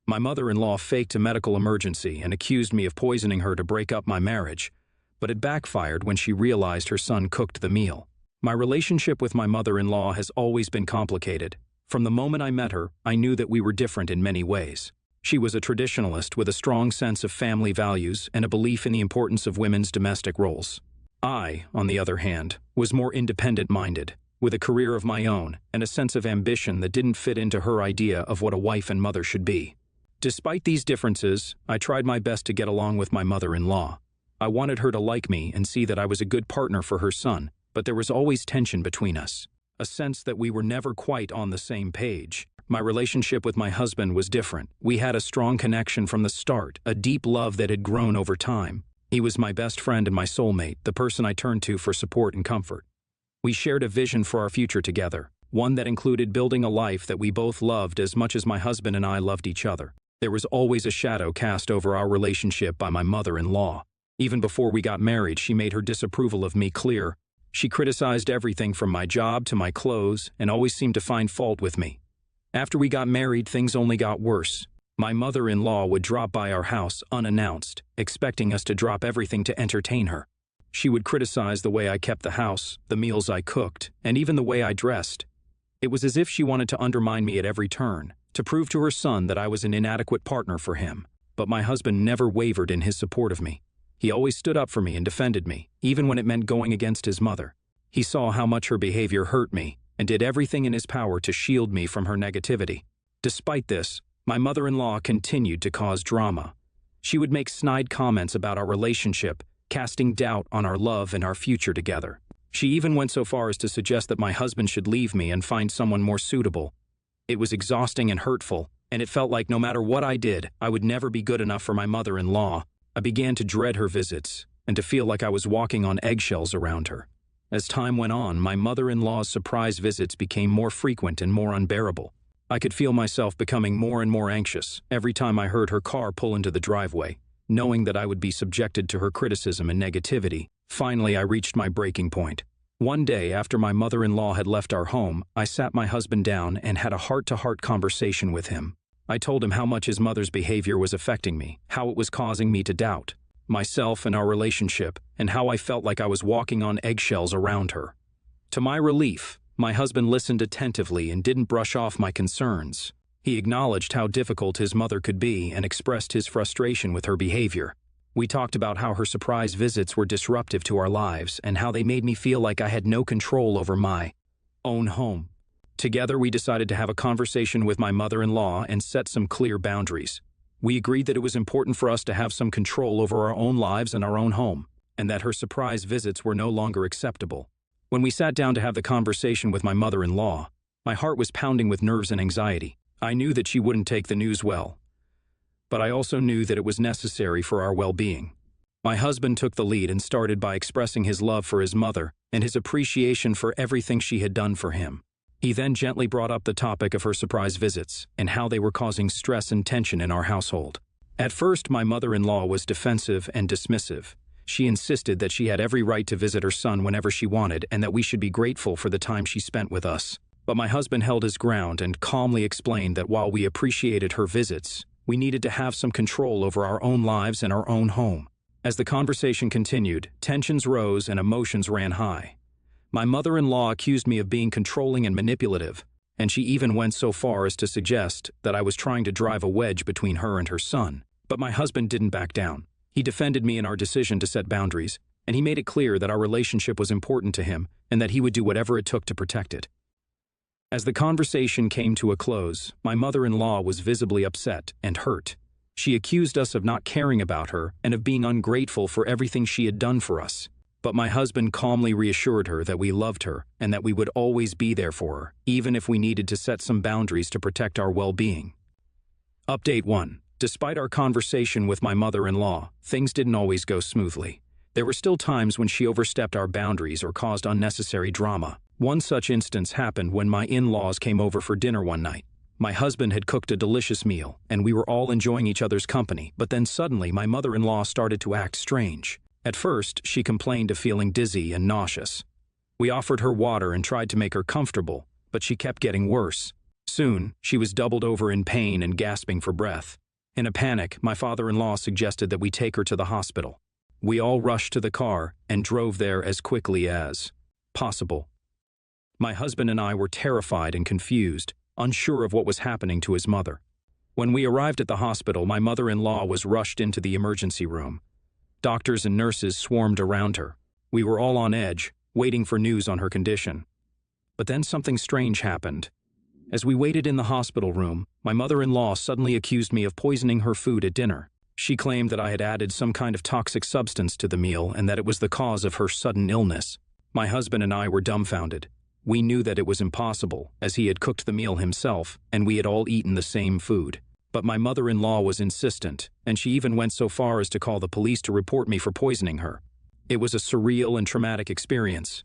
My mother-in-law faked a medical emergency and accused me of poisoning her to break up my marriage, but it backfired when she realized her son cooked the meal. My relationship with my mother-in-law has always been complicated. From the moment I met her, I knew that we were different in many ways. She was a traditionalist with a strong sense of family values and a belief in the importance of women's domestic roles. I, on the other hand, was more independent-minded, with a career of my own and a sense of ambition that didn't fit into her idea of what a wife and mother should be. Despite these differences, I tried my best to get along with my mother-in-law. I wanted her to like me and see that I was a good partner for her son, but there was always tension between us, a sense that we were never quite on the same page. My relationship with my husband was different. We had a strong connection from the start, a deep love that had grown over time. He was my best friend and my soulmate, the person I turned to for support and comfort. We shared a vision for our future together, one that included building a life that we both loved as much as my husband and I loved each other. There was always a shadow cast over our relationship by my mother-in-law. Even before we got married, she made her disapproval of me clear. She criticized everything from my job to my clothes and always seemed to find fault with me. After we got married, things only got worse. My mother-in-law would drop by our house unannounced, expecting us to drop everything to entertain her. She would criticize the way I kept the house, the meals I cooked, and even the way I dressed. It was as if she wanted to undermine me at every turn, to prove to her son that I was an inadequate partner for him. But my husband never wavered in his support of me. He always stood up for me and defended me, even when it meant going against his mother. He saw how much her behavior hurt me and did everything in his power to shield me from her negativity. Despite this, my mother-in-law continued to cause drama. She would make snide comments about our relationship, casting doubt on our love and our future together. She even went so far as to suggest that my husband should leave me and find someone more suitable. It was exhausting and hurtful, and it felt like no matter what I did, I would never be good enough for my mother-in-law. I began to dread her visits, and to feel like I was walking on eggshells around her. As time went on, my mother-in-law's surprise visits became more frequent and more unbearable. I could feel myself becoming more and more anxious every time I heard her car pull into the driveway, knowing that I would be subjected to her criticism and negativity. Finally, I reached my breaking point. One day, after my mother-in-law had left our home, I sat my husband down and had a heart-to-heart conversation with him. I told him how much his mother's behavior was affecting me, how it was causing me to doubt myself and our relationship, and how I felt like I was walking on eggshells around her. To my relief, my husband listened attentively and didn't brush off my concerns. He acknowledged how difficult his mother could be and expressed his frustration with her behavior. We talked about how her surprise visits were disruptive to our lives and how they made me feel like I had no control over my own home. Together, we decided to have a conversation with my mother-in-law and set some clear boundaries. We agreed that it was important for us to have some control over our own lives and our own home, and that her surprise visits were no longer acceptable. When we sat down to have the conversation with my mother-in-law, my heart was pounding with nerves and anxiety. I knew that she wouldn't take the news well, but I also knew that it was necessary for our well-being. My husband took the lead and started by expressing his love for his mother and his appreciation for everything she had done for him. He then gently brought up the topic of her surprise visits and how they were causing stress and tension in our household. At first, my mother-in-law was defensive and dismissive. She insisted that she had every right to visit her son whenever she wanted and that we should be grateful for the time she spent with us. But my husband held his ground and calmly explained that while we appreciated her visits, we needed to have some control over our own lives and our own home. As the conversation continued, tensions rose and emotions ran high. My mother-in-law accused me of being controlling and manipulative, and she even went so far as to suggest that I was trying to drive a wedge between her and her son. But my husband didn't back down. He defended me in our decision to set boundaries, and he made it clear that our relationship was important to him and that he would do whatever it took to protect it. As the conversation came to a close, my mother-in-law was visibly upset and hurt. She accused us of not caring about her and of being ungrateful for everything she had done for us. But my husband calmly reassured her that we loved her and that we would always be there for her, even if we needed to set some boundaries to protect our well-being. Update 1. Despite our conversation with my mother-in-law, things didn't always go smoothly. There were still times when she overstepped our boundaries or caused unnecessary drama. One such instance happened when my in-laws came over for dinner one night. My husband had cooked a delicious meal, and we were all enjoying each other's company, but then suddenly my mother-in-law started to act strange. At first, she complained of feeling dizzy and nauseous. We offered her water and tried to make her comfortable, but she kept getting worse. Soon, she was doubled over in pain and gasping for breath. In a panic, my father-in-law suggested that we take her to the hospital. We all rushed to the car and drove there as quickly as possible. My husband and I were terrified and confused, unsure of what was happening to his mother. When we arrived at the hospital, my mother-in-law was rushed into the emergency room. Doctors and nurses swarmed around her. We were all on edge, waiting for news on her condition. But then something strange happened. As we waited in the hospital room, my mother-in-law suddenly accused me of poisoning her food at dinner. She claimed that I had added some kind of toxic substance to the meal and that it was the cause of her sudden illness. My husband and I were dumbfounded. We knew that it was impossible, as he had cooked the meal himself, and we had all eaten the same food. But my mother-in-law was insistent, and she even went so far as to call the police to report me for poisoning her. It was a surreal and traumatic experience.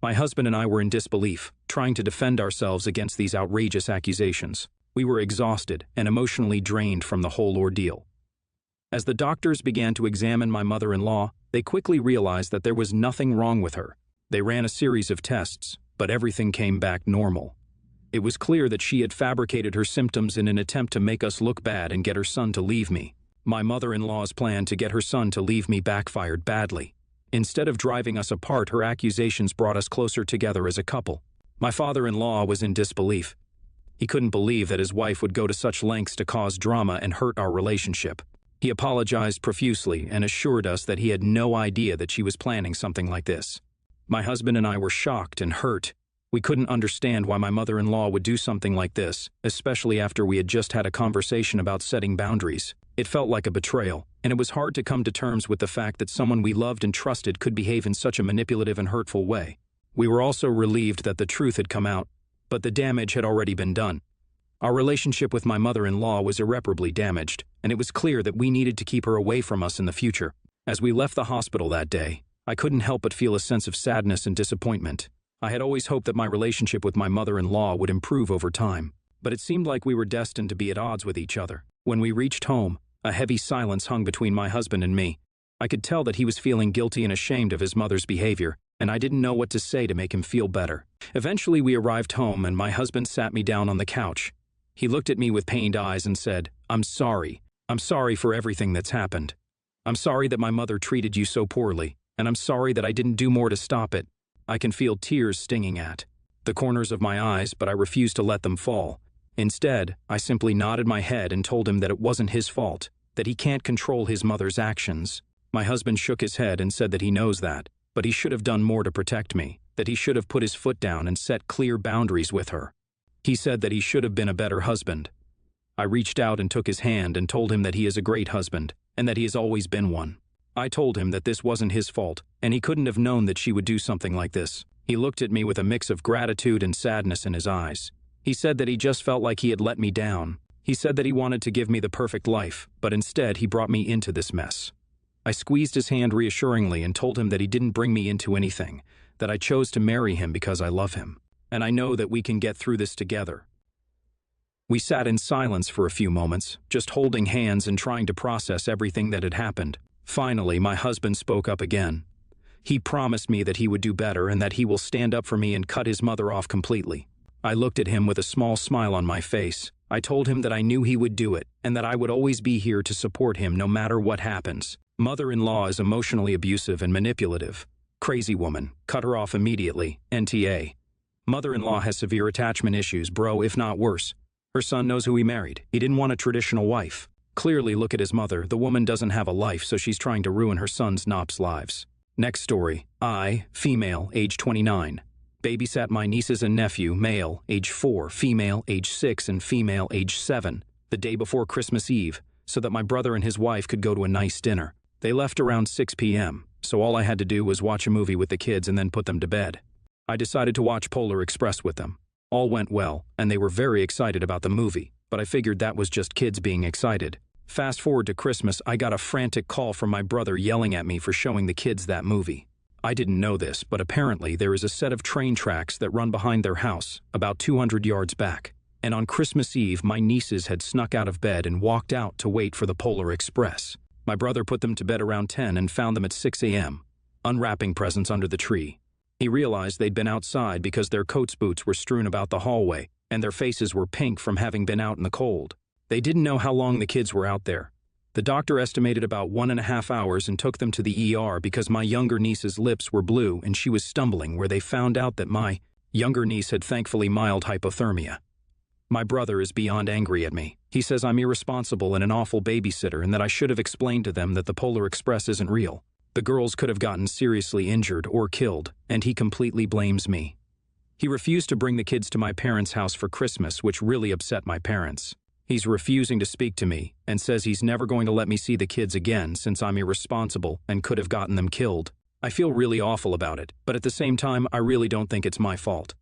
My husband and I were in disbelief, trying to defend ourselves against these outrageous accusations. We were exhausted and emotionally drained from the whole ordeal. As the doctors began to examine my mother-in-law, they quickly realized that there was nothing wrong with her. They ran a series of tests, but everything came back normal. It was clear that she had fabricated her symptoms in an attempt to make us look bad and get her son to leave me. My mother-in-law's plan to get her son to leave me backfired badly. Instead of driving us apart, her accusations brought us closer together as a couple. My father-in-law was in disbelief. He couldn't believe that his wife would go to such lengths to cause drama and hurt our relationship. He apologized profusely and assured us that he had no idea that she was planning something like this. My husband and I were shocked and hurt. We couldn't understand why my mother-in-law would do something like this, especially after we had just had a conversation about setting boundaries. It felt like a betrayal, and it was hard to come to terms with the fact that someone we loved and trusted could behave in such a manipulative and hurtful way. We were also relieved that the truth had come out, but the damage had already been done. Our relationship with my mother-in-law was irreparably damaged, and it was clear that we needed to keep her away from us in the future. As we left the hospital that day, I couldn't help but feel a sense of sadness and disappointment. I had always hoped that my relationship with my mother-in-law would improve over time, but it seemed like we were destined to be at odds with each other. When we reached home, a heavy silence hung between my husband and me. I could tell that he was feeling guilty and ashamed of his mother's behavior, and I didn't know what to say to make him feel better. Eventually, we arrived home, and my husband sat me down on the couch. He looked at me with pained eyes and said, "I'm sorry. I'm sorry for everything that's happened. I'm sorry that my mother treated you so poorly, and I'm sorry that I didn't do more to stop it." I can feel tears stinging at the corners of my eyes, but I refused to let them fall. Instead, I simply nodded my head and told him that it wasn't his fault, that he can't control his mother's actions. My husband shook his head and said that he knows that, but he should have done more to protect me, that he should have put his foot down and set clear boundaries with her. He said that he should have been a better husband. I reached out and took his hand and told him that he is a great husband, and that he has always been one. I told him that this wasn't his fault, and he couldn't have known that she would do something like this. He looked at me with a mix of gratitude and sadness in his eyes. He said that he just felt like he had let me down. He said that he wanted to give me the perfect life, but instead he brought me into this mess. I squeezed his hand reassuringly and told him that he didn't bring me into anything, that I chose to marry him because I love him, and I know that we can get through this together. We sat in silence for a few moments, just holding hands and trying to process everything that had happened. Finally, my husband spoke up again. He promised me that he would do better and that he will stand up for me and cut his mother off completely. I looked at him with a small smile on my face. I told him that I knew he would do it and that I would always be here to support him no matter what happens. Mother-in-law is emotionally abusive and manipulative. Crazy woman. Cut her off immediately. NTA. Mother-in-law has severe attachment issues, bro, if not worse. Her son knows who he married. He didn't want a traditional wife. Clearly, look at his mother. The woman doesn't have a life, so she's trying to ruin her son's Nop's lives. Next story. I, female, age 29. Babysat my nieces and nephew, male, age 4, female, age 6, and female, age 7, the day before Christmas Eve, so that my brother and his wife could go to a nice dinner. They left around 6 p.m., so all I had to do was watch a movie with the kids and then put them to bed. I decided to watch Polar Express with them. All went well, and they were very excited about the movie, but I figured that was just kids being excited. Fast forward to Christmas, I got a frantic call from my brother yelling at me for showing the kids that movie. I didn't know this, but apparently there is a set of train tracks that run behind their house, about 200 yards back. And on Christmas Eve, my nieces had snuck out of bed and walked out to wait for the Polar Express. My brother put them to bed around 10 and found them at 6 a.m., unwrapping presents under the tree. He realized they'd been outside because their coats' boots were strewn about the hallway, and their faces were pink from having been out in the cold. They didn't know how long the kids were out there. The doctor estimated about 1.5 hours and took them to the ER because my younger niece's lips were blue and she was stumbling, where they found out that my younger niece had thankfully mild hypothermia. My brother is beyond angry at me. He says I'm irresponsible and an awful babysitter and that I should have explained to them that the Polar Express isn't real. The girls could have gotten seriously injured or killed, and he completely blames me. He refused to bring the kids to my parents' house for Christmas, which really upset my parents. He's refusing to speak to me and says he's never going to let me see the kids again since I'm irresponsible and could have gotten them killed. I feel really awful about it, but at the same time, I really don't think it's my fault.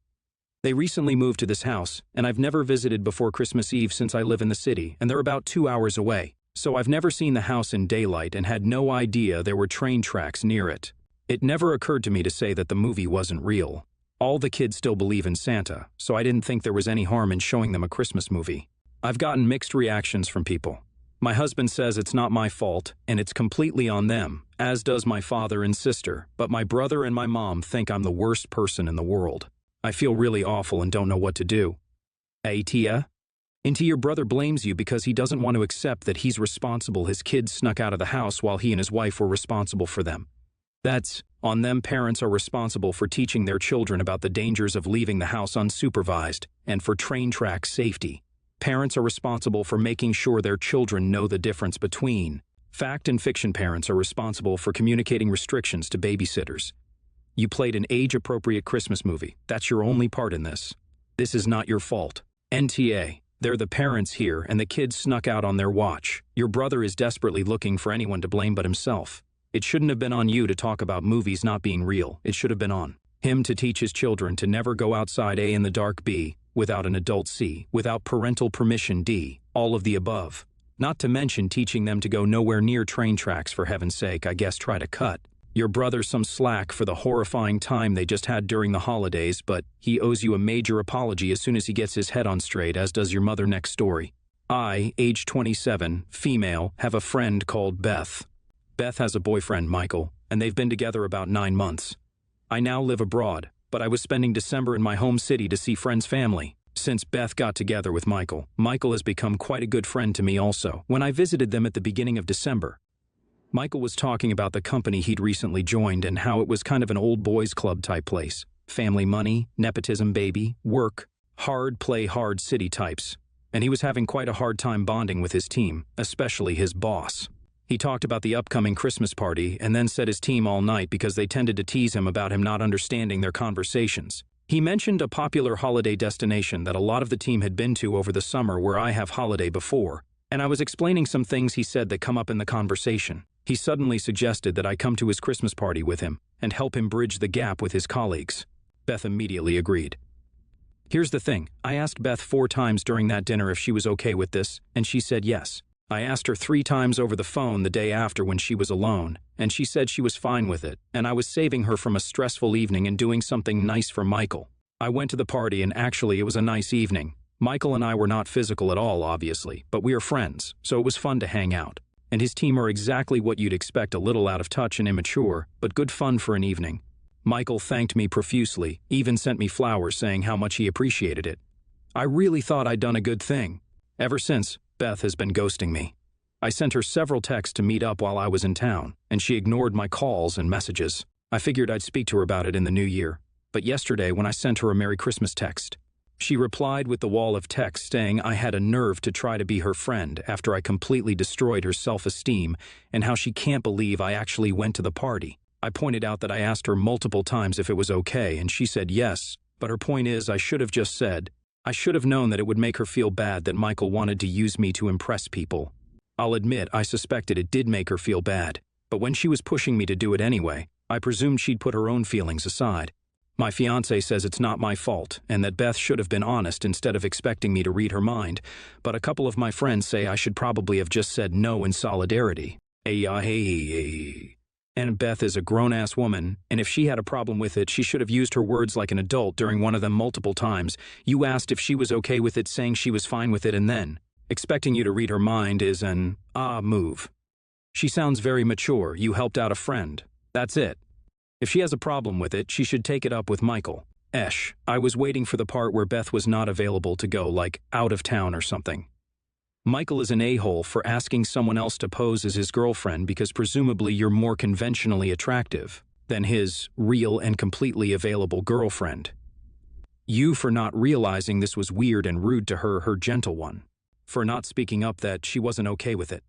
They recently moved to this house, and I've never visited before Christmas Eve since I live in the city, and they're about 2 hours away. So I've never seen the house in daylight and had no idea there were train tracks near it. It never occurred to me to say that the movie wasn't real. All the kids still believe in Santa, so I didn't think there was any harm in showing them a Christmas movie. I've gotten mixed reactions from people. My husband says it's not my fault, and it's completely on them, as does my father and sister, but my brother and my mom think I'm the worst person in the world. I feel really awful and don't know what to do. Hey, Tia? Into your brother blames you because he doesn't want to accept that he's responsible. His kids snuck out of the house while he and his wife were responsible for them. That's on them. Parents are responsible for teaching their children about the dangers of leaving the house unsupervised and for train track safety. Parents are responsible for making sure their children know the difference between fact and fiction. Parents are responsible for communicating restrictions to babysitters. You played an age-appropriate Christmas movie. That's your only part in this. This is not your fault. NTA. They're the parents here, and the kids snuck out on their watch. Your brother is desperately looking for anyone to blame but himself. It shouldn't have been on you to talk about movies not being real. It should have been on him to teach his children to never go outside. A, in the dark. B, without an adult. C, without parental permission. D, all of the above. Not to mention teaching them to go nowhere near train tracks, for heaven's sake. I guess try to cut your brother some slack for the horrifying time they just had during the holidays, but he owes you a major apology as soon as he gets his head on straight, as does your mother. Next story. I, age 27, female, have a friend called Beth. Beth has a boyfriend, Michael, and they've been together about 9 months. I now live abroad, but I was spending December in my home city to see friends' family. Since Beth got together with Michael, Michael has become quite a good friend to me also. When I visited them at the beginning of December, Michael was talking about the company he'd recently joined and how it was kind of an old boys club type place. Family money, nepotism, baby, work, hard play, hard city types. And he was having quite a hard time bonding with his team, especially his boss. He talked about the upcoming Christmas party and then set his team all night because they tended to tease him about him not understanding their conversations. He mentioned a popular holiday destination that a lot of the team had been to over the summer where I have holiday before, and I was explaining some things he said that come up in the conversation. He suddenly suggested that I come to his Christmas party with him and help him bridge the gap with his colleagues. Beth immediately agreed. Here's the thing, I asked Beth 4 times during that dinner if she was okay with this, and she said yes. I asked her 3 times over the phone the day after when she was alone, and she said she was fine with it, and I was saving her from a stressful evening and doing something nice for Michael. I went to the party and actually it was a nice evening. Michael and I were not physical at all, obviously, but we are friends, so it was fun to hang out. And his team are exactly what you'd expect, a little out of touch and immature, but good fun for an evening. Michael thanked me profusely, even sent me flowers saying how much he appreciated it. I really thought I'd done a good thing. Ever since, Beth has been ghosting me. I sent her several texts to meet up while I was in town, and she ignored my calls and messages. I figured I'd speak to her about it in the new year, but yesterday when I sent her a Merry Christmas text, she replied with the wall of text saying I had a nerve to try to be her friend after I completely destroyed her self-esteem and how she can't believe I actually went to the party. I pointed out that I asked her multiple times if it was okay and she said yes, but her point is I should have just said, I should have known that it would make her feel bad that Michael wanted to use me to impress people. I'll admit I suspected it did make her feel bad, but when she was pushing me to do it anyway, I presumed she'd put her own feelings aside. My fiancé says it's not my fault and that Beth should have been honest instead of expecting me to read her mind, but a couple of my friends say I should probably have just said no in solidarity. And Beth is a grown-ass woman, and if she had a problem with it, she should have used her words like an adult during one of them multiple times. You asked if she was okay with it, saying she was fine with it, and then expecting you to read her mind is an move. She sounds very mature. You helped out a friend. That's it. If she has a problem with it, she should take it up with Michael. I was waiting for the part where Beth was not available to go, like out of town or something. Michael is an a-hole for asking someone else to pose as his girlfriend because presumably you're more conventionally attractive than his real and completely available girlfriend. You for not realizing this was weird and rude to her, her gentle one. For not speaking up that she wasn't okay with it.